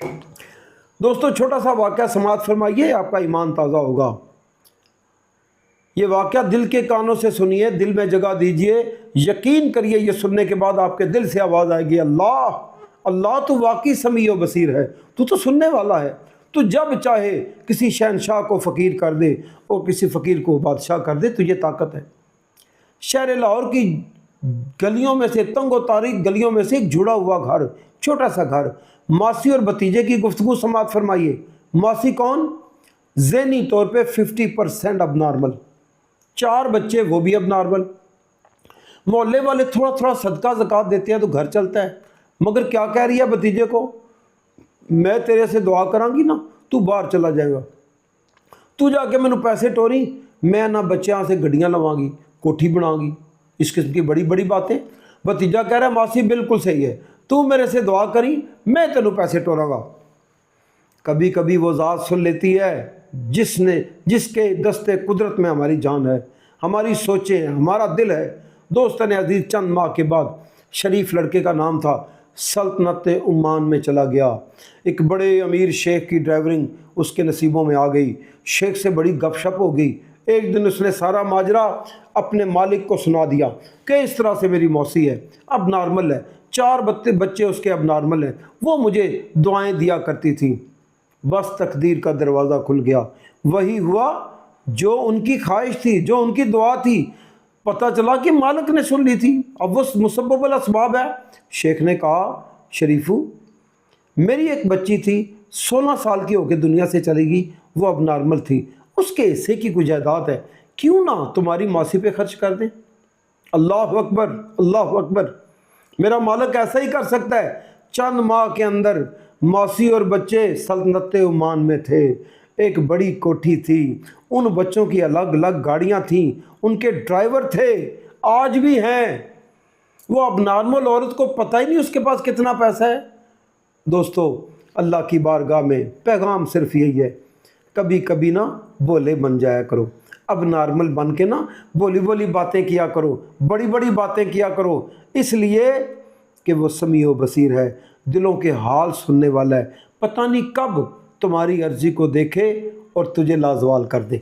दोस्तों छोटा सा वाक़या समाअत फरमाइए, आपका ईमान ताज़ा होगा। ये वाक़या दिल के कानों से सुनिए, दिल में जगह दीजिए, यकीन करिए ये सुनने के बाद आपके दिल से आवाज़ आएगी, अल्लाह अल्लाह तो वाकई समीअ व बसीर है, तू तो सुनने वाला है। तू जब चाहे किसी शहनशाह को फ़कीर कर दे और किसी फ़कीर को बादशाह कर दे, तुझे ताकत है। शहर लाहौर की गलियों में से, तंगो तारीक गलियों में से एक जुड़ा हुआ घर, छोटा सा घर, मासी और भतीजे की गुफ्तगू समाअत फरमाइए। मासी कौन? ज़हनी तौर पे 50% अब नॉर्मल, 4 बच्चे वो भी अब नॉर्मल। मोहल्ले वाले थोड़ा थोड़ा सदका ज़कात देते हैं तो घर चलता है, मगर क्या कह रही है भतीजे को, मैं तेरे से दुआ करांगी ना, तू बाहर चला जाएगा, तू जाके मैंने पैसे टोरी, मैं ना बच्चों से गड्डियाँ लवांगी, कोठी बनाऊंगी, इस किस्म की बड़ी बड़ी बातें। भतीजा कह रहा है मासी बिल्कुल सही है, तू मेरे से दुआ करी, मैं तेनों पैसे टोरांगा। कभी कभी वो ज़ात सुन लेती है जिसके दस्ते कुदरत में हमारी जान है, हमारी सोचें हैं, हमारा दिल है। दोस्तन अजीज़, चंद माह के बाद शरीफ लड़के का नाम था, सल्तनत उम्मान में चला गया। एक बड़े अमीर शेख की ड्राइवरिंग उसके नसीबों में आ गई। शेख से बड़ी गपशप हो गई। एक दिन उसने सारा माजरा अपने मालिक को सुना दिया कि इस तरह से मेरी मौसी है, अब नॉर्मल है, 4 बच्चे उसके अब नॉर्मल हैं, वो मुझे दुआएं दिया करती थी। बस तकदीर का दरवाज़ा खुल गया, वही हुआ जो उनकी ख्वाहिश थी, जो उनकी दुआ थी। पता चला कि मालिक ने सुन ली थी, अब वो मुसब्बब असबाब है। शेख ने कहा, शरीफू मेरी एक बच्ची थी, 16 साल की होकर दुनिया से चली गई, वो अब नॉर्मल थी, उसके हिस्से की कोई जायदाद है, क्यों ना तुम्हारी मासी पे खर्च कर दें। अल्लाह अकबर, अल्लाह अकबर। मेरा मालिक ऐसा ही कर सकता है। चंद माह के अंदर मासी और बच्चे सल्तनत उमान में थे। एक बड़ी कोठी थी, उन बच्चों की अलग अलग गाड़ियां थीं, उनके ड्राइवर थे, आज भी हैं। वो अब नॉर्मल औरत को पता ही नहीं उसके पास कितना पैसा है। दोस्तों, अल्लाह की बारगाह में पैगाम सिर्फ यही है, कभी कभी ना भोले बन जाया करो। अब नॉर्मल बन के ना भोली भोली बातें किया करो, बड़ी बड़ी बातें किया करो, इसलिए कि वो समीअ बसीर है, दिलों के हाल सुनने वाला है। पता नहीं कब तुम्हारी अर्जी को देखे और तुझे लाजवाल कर दे।